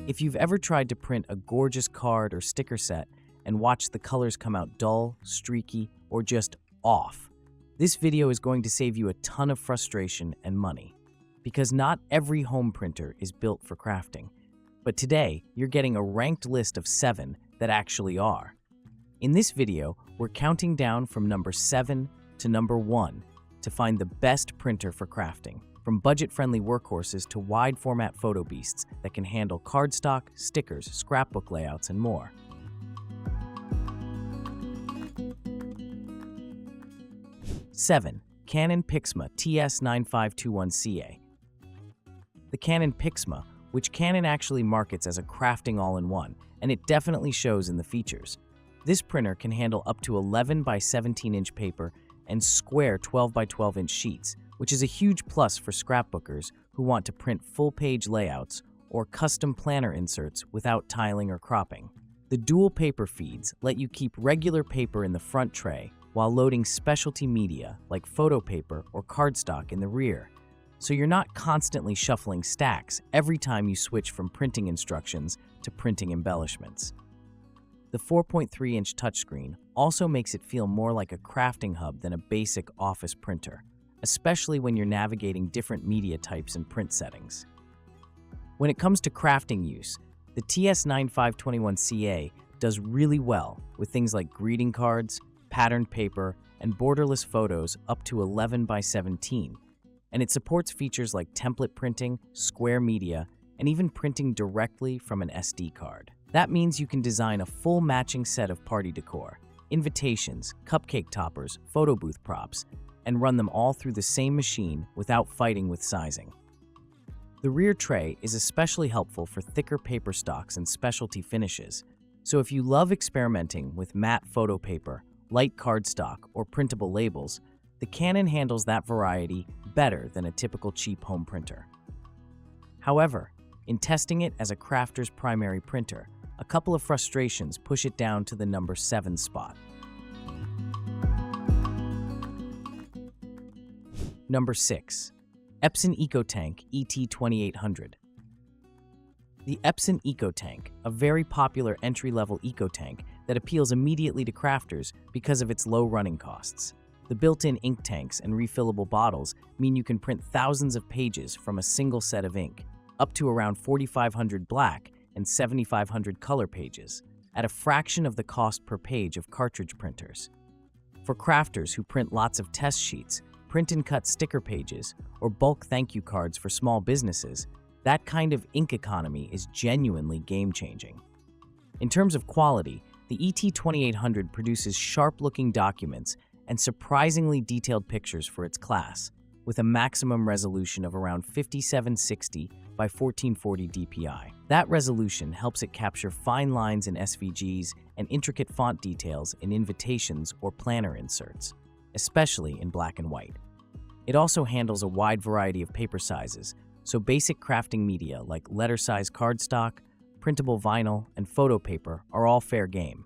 If you've ever tried to print a gorgeous card or sticker set and watched the colors come out dull, streaky, or just off, this video is going to save you a ton of frustration and money. Because not every home printer is built for crafting. But today, you're getting a ranked list of 7 that actually are. In this video, we're counting down from number 7 to number 1 to find the best printer for crafting, from budget-friendly workhorses to wide-format photo beasts that can handle cardstock, stickers, scrapbook layouts, and more. Seven, Canon PIXMA TS9521C. The Canon PIXMA, which Canon actually markets as a crafting all-in-one, and it definitely shows in the features. This printer can handle up to 11 by 17-inch paper and square 12 by 12-inch sheets, which is a huge plus for scrapbookers who want to print full-page layouts or custom planner inserts without tiling or cropping. The dual paper feeds let you keep regular paper in the front tray while loading specialty media like photo paper or cardstock in the rear, so you're not constantly shuffling stacks every time you switch from printing instructions to printing embellishments. The 4.3-inch touchscreen also makes it feel more like a crafting hub than a basic office printer, especially when you're navigating different media types and print settings. When it comes to crafting use, the TS9521C does really well with things like greeting cards, patterned paper, and borderless photos up to 11 by 17, and it supports features like template printing, square media, and even printing directly from an SD card. That means you can design a full matching set of party decor, invitations, cupcake toppers, photo booth props, and run them all through the same machine without fighting with sizing. The rear tray is especially helpful for thicker paper stocks and specialty finishes, so if you love experimenting with matte photo paper, light cardstock, or printable labels, the Canon handles that variety better than a typical cheap home printer. However, in testing it as a crafter's primary printer, a couple of frustrations push it down to the number 7 spot. Number 6. Epson EcoTank ET 2800. The Epson EcoTank, a very popular entry-level EcoTank that appeals immediately to crafters because of its low running costs. The built-in ink tanks and refillable bottles mean you can print thousands of pages from a single set of ink, up to around 4,500 black and 7,500 color pages, at a fraction of the cost per page of cartridge printers. For crafters who print lots of test sheets, print and cut sticker pages, or bulk thank you cards for small businesses, that kind of ink economy is genuinely game-changing. In terms of quality, the ET2800 produces sharp-looking documents and surprisingly detailed pictures for its class, with a maximum resolution of around 5760 by 1440 dpi. That resolution helps it capture fine lines in SVGs and intricate font details in invitations or planner inserts, especially in black and white. It also handles a wide variety of paper sizes, so basic crafting media like letter-size cardstock, printable vinyl, and photo paper are all fair game.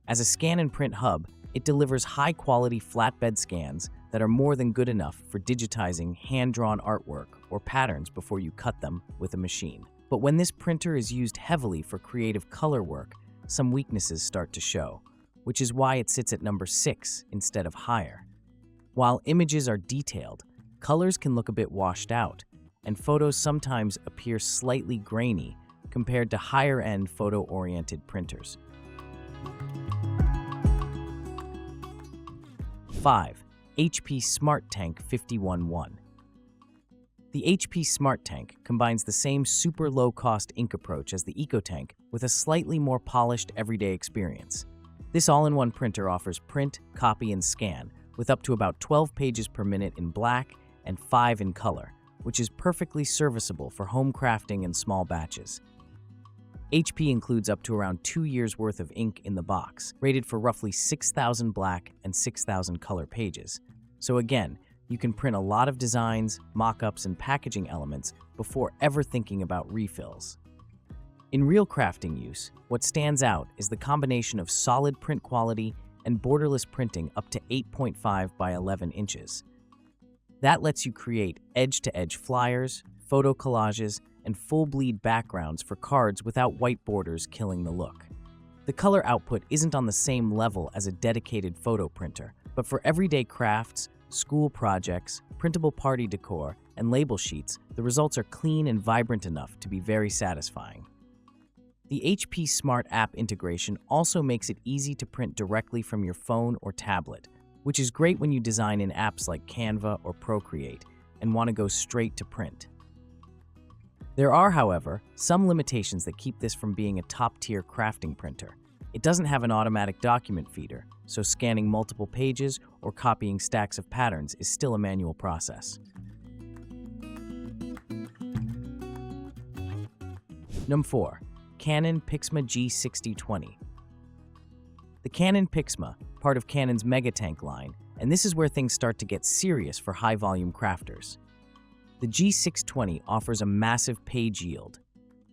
As a scan and print hub, it delivers high-quality flatbed scans that are more than good enough for digitizing hand-drawn artwork or patterns before you cut them with a machine. But when this printer is used heavily for creative color work, some weaknesses start to show, which is why it sits at number 6 instead of higher. While images are detailed, colors can look a bit washed out, and photos sometimes appear slightly grainy compared to higher-end photo-oriented printers. 5. HP SmartTank 511. The HP SmartTank combines the same super low-cost ink approach as the EcoTank with a slightly more polished everyday experience. This all-in-one printer offers print, copy, and scan with up to about 12 pages per minute in black and 5 in color, which is perfectly serviceable for home crafting and small batches. HP includes up to around 2 years' worth of ink in the box, rated for roughly 6,000 black and 6,000 color pages. So again, you can print a lot of designs, mock-ups, and packaging elements before ever thinking about refills. In real crafting use, what stands out is the combination of solid print quality and borderless printing up to 8.5 by 11 inches. That lets you create edge-to-edge flyers, photo collages, and full bleed backgrounds for cards without white borders killing the look. The color output isn't on the same level as a dedicated photo printer, but for everyday crafts, school projects, printable party decor, and label sheets, the results are clean and vibrant enough to be very satisfying. The HP Smart App integration also makes it easy to print directly from your phone or tablet, which is great when you design in apps like Canva or Procreate and want to go straight to print. There are, however, some limitations that keep this from being a top-tier crafting printer. It doesn't have an automatic document feeder, so scanning multiple pages or copying stacks of patterns is still a manual process. Number 4. Canon PIXMA G6020. The Canon PIXMA, part of Canon's EcoTank line, and this is where things start to get serious for high-volume crafters. The G620 offers a massive page yield,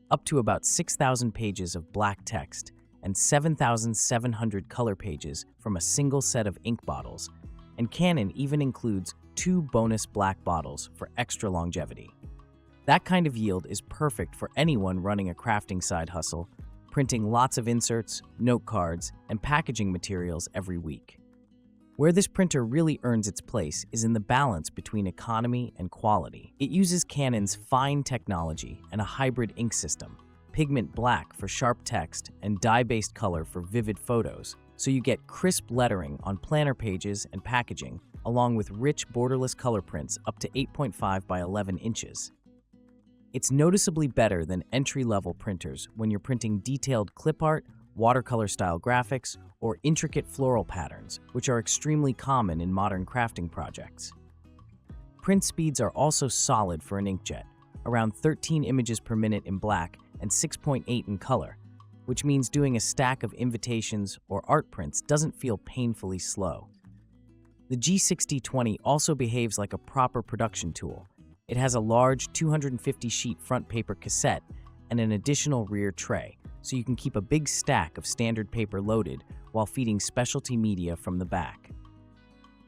up to about 6,000 pages of black text and 7,700 color pages from a single set of ink bottles, and Canon even includes 2 bonus black bottles for extra longevity. That kind of yield is perfect for anyone running a crafting side hustle, printing lots of inserts, note cards, and packaging materials every week. Where this printer really earns its place is in the balance between economy and quality. It uses Canon's fine technology and a hybrid ink system, pigment black for sharp text and dye-based color for vivid photos, so you get crisp lettering on planner pages and packaging, along with rich borderless color prints up to 8.5 by 11 inches. It's noticeably better than entry-level printers when you're printing detailed clip art, watercolor-style graphics, or intricate floral patterns, which are extremely common in modern crafting projects. Print speeds are also solid for an inkjet, around 13 images per minute in black and 6.8 in color, which means doing a stack of invitations or art prints doesn't feel painfully slow. The G6020 also behaves like a proper production tool. It has a large 250-sheet front paper cassette and an additional rear tray, so you can keep a big stack of standard paper loaded while feeding specialty media from the back.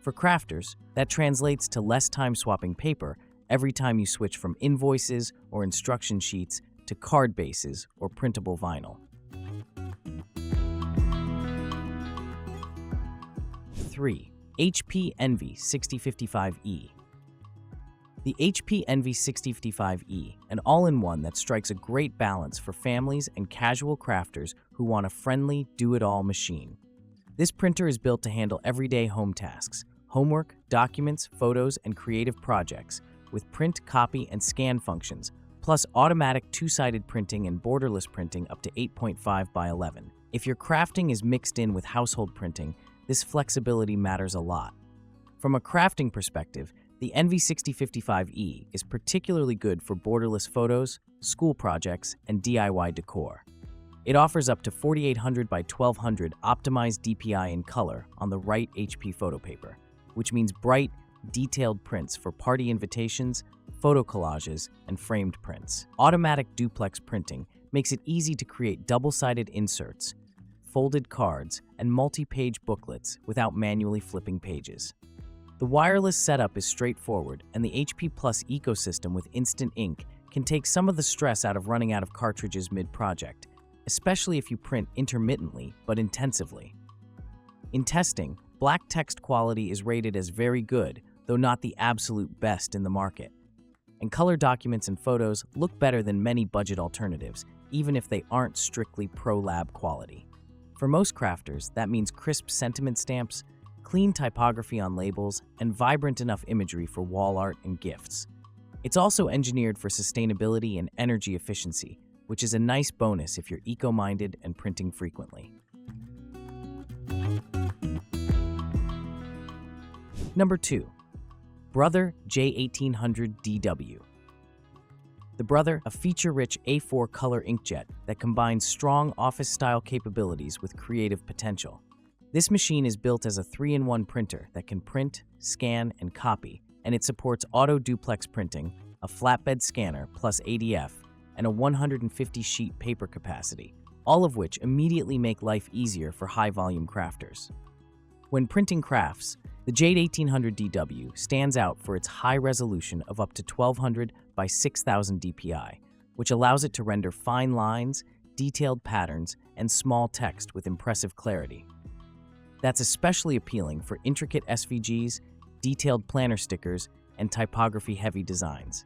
For crafters, that translates to less time swapping paper every time you switch from invoices or instruction sheets to card bases or printable vinyl. 3. HP Envy 6055E. The HP Envy 6055E, an all-in-one that strikes a great balance for families and casual crafters who want a friendly, do-it-all machine. This printer is built to handle everyday home tasks, homework, documents, photos, and creative projects, with print, copy, and scan functions, plus automatic two-sided printing and borderless printing up to 8.5 by 11. If your crafting is mixed in with household printing, this flexibility matters a lot. From a crafting perspective, the Envy 6055E is particularly good for borderless photos, school projects, and DIY decor. It offers up to 4800 by 1200 optimized DPI in color on the right HP photo paper, which means bright, detailed prints for party invitations, photo collages, and framed prints. Automatic duplex printing makes it easy to create double-sided inserts, folded cards, and multi-page booklets without manually flipping pages. The wireless setup is straightforward, and the HP Plus ecosystem with Instant Ink can take some of the stress out of running out of cartridges mid-project, especially if you print intermittently but intensively. In testing, black text quality is rated as very good, though not the absolute best in the market. And color documents and photos look better than many budget alternatives, even if they aren't strictly pro lab quality. For most crafters, that means crisp sentiment stamps, clean typography on labels, and vibrant enough imagery for wall art and gifts. It's also engineered for sustainability and energy efficiency, which is a nice bonus if you're eco-minded and printing frequently. Number 2. Brother J1800DW. The Brother, a feature-rich A4 color inkjet that combines strong office-style capabilities with creative potential. This machine is built as a 3-in-1 printer that can print, scan, and copy, and it supports auto-duplex printing, a flatbed scanner plus ADF, and a 150-sheet paper capacity, all of which immediately make life easier for high-volume crafters. When printing crafts, the J1800DW stands out for its high resolution of up to 1200 by 6000 DPI, which allows it to render fine lines, detailed patterns, and small text with impressive clarity. That's especially appealing for intricate SVGs, detailed planner stickers, and typography-heavy designs.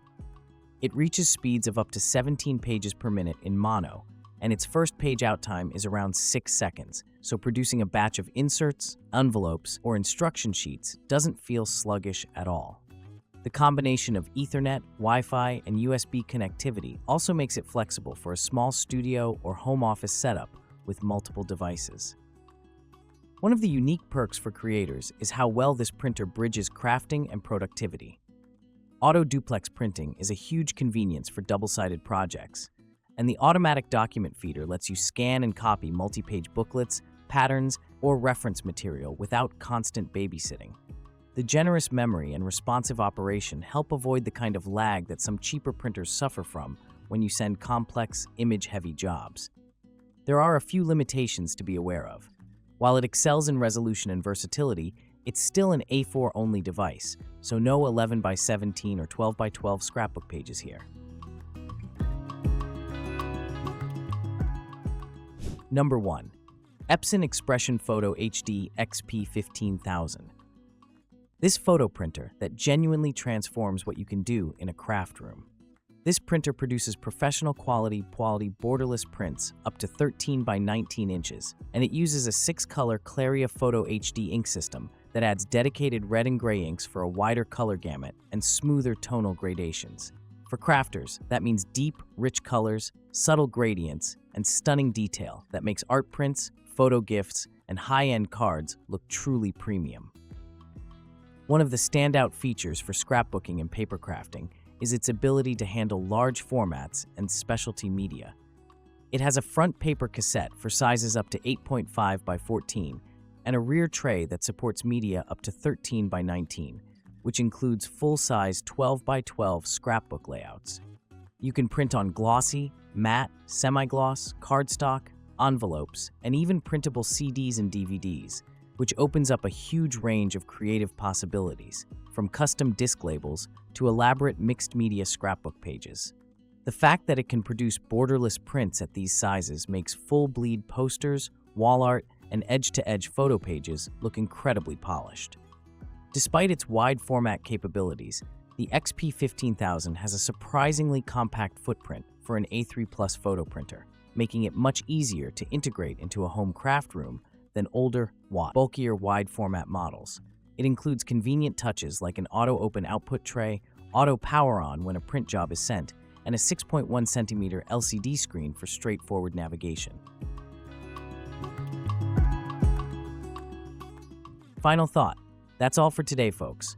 It reaches speeds of up to 17 pages per minute in mono, and its first page out time is around 6 seconds, so producing a batch of inserts, envelopes, or instruction sheets doesn't feel sluggish at all. The combination of Ethernet, Wi-Fi, and USB connectivity also makes it flexible for a small studio or home office setup with multiple devices. One of the unique perks for creators is how well this printer bridges crafting and productivity. Auto duplex printing is a huge convenience for double-sided projects, and the automatic document feeder lets you scan and copy multi-page booklets, patterns, or reference material without constant babysitting. The generous memory and responsive operation help avoid the kind of lag that some cheaper printers suffer from when you send complex, image-heavy jobs. There are a few limitations to be aware of. While it excels in resolution and versatility, it's still an A4-only device, so no 11x17 or 12x12 scrapbook pages here. Number 1. Epson Expression Photo HD XP15000. This photo printer that genuinely transforms what you can do in a craft room. This printer produces professional quality borderless prints up to 13 by 19 inches, and it uses a 6-color Claria Photo HD ink system that adds dedicated red and gray inks for a wider color gamut and smoother tonal gradations. For crafters, that means deep, rich colors, subtle gradients, and stunning detail that makes art prints, photo gifts, and high-end cards look truly premium. One of the standout features for scrapbooking and paper crafting is its ability to handle large formats and specialty media. It has a front paper cassette for sizes up to 8.5 by 14 and a rear tray that supports media up to 13 by 19, which includes full-size 12 by 12 scrapbook layouts. You can print on glossy, matte, semi-gloss, cardstock, envelopes, and even printable CDs and DVDs, which opens up a huge range of creative possibilities, from custom disc labels to elaborate mixed-media scrapbook pages. The fact that it can produce borderless prints at these sizes makes full-bleed posters, wall art, and edge-to-edge photo pages look incredibly polished. Despite its wide format capabilities, the XP15000 has a surprisingly compact footprint for an A3 Plus photo printer, making it much easier to integrate into a home craft room than older, bulkier wide-format models. It includes convenient touches like an auto-open output tray, auto power-on when a print job is sent, and a 6.1 centimeter LCD screen for straightforward navigation. Final thought. That's all for today, folks.